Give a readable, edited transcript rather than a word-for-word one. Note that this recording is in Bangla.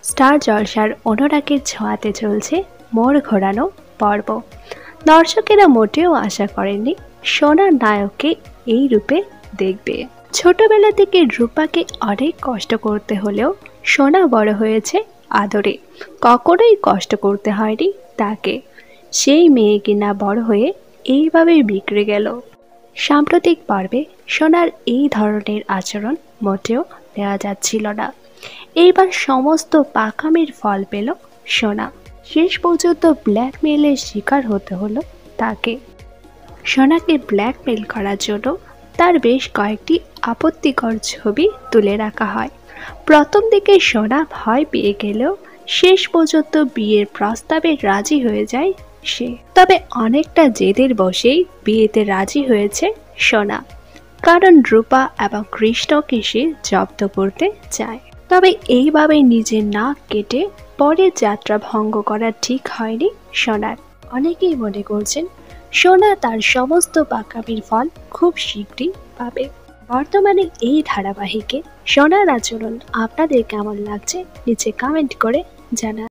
স্টার জলসার অনুরাগের ছোঁয়াতে চলছে মোড় ঘোরানো পর্ব। দর্শকেরা মোটেও আশা করেননি সোনার নায়ককে এই রূপে দেখবে। ছোটবেলা থেকে রূপাকে অনেক কষ্ট করতে হলেও সোনা বড় হয়েছে আদরে, কখনোই কষ্ট করতে হয়নি তাকে। সেই মেয়ে কিনা বড় হয়ে এইভাবে বিগড়ে গেল। সাম্প্রতিক পর্বে সোনার এই ধরনের আচরণ মোটেও নেওয়া যাচ্ছিল না। এইবার সমস্ত পাকামির ফল পেল সোনা। শেষ পর্যন্ত ব্ল্যাকমেইলের শিকার হতে হলো তাকে। সোনাকে ব্ল্যাকমেইল করার জন্য তার বেশ কয়েকটি আপত্তিকর ছবি তুলে রাখা হয়। প্রথম দিকে সোনা ভয় পেয়ে গেলেও শেষ পর্যন্ত বিয়ের প্রস্তাবে রাজি হয়ে যায় সে। তবে অনেকটা জেদের বসেই বিয়েতে রাজি হয়েছে সোনা, কারণ রূপা এবং কৃষ্ণকে সে জব্দ করতে চায়। তবে এইভাবে নিজের নাক কেটে পরের যাত্রা ভঙ্গ করা ঠিক হয়নি সোনার। অনেকেই মনে করছেন সোনা তার সমস্ত পাকামির ফল খুব শীঘ্রই পাবে। বর্তমানে এই ধারাবাহিকে সোনার আচরণ আপনাদের কেমন লাগছে নিচে কমেন্ট করে জানান।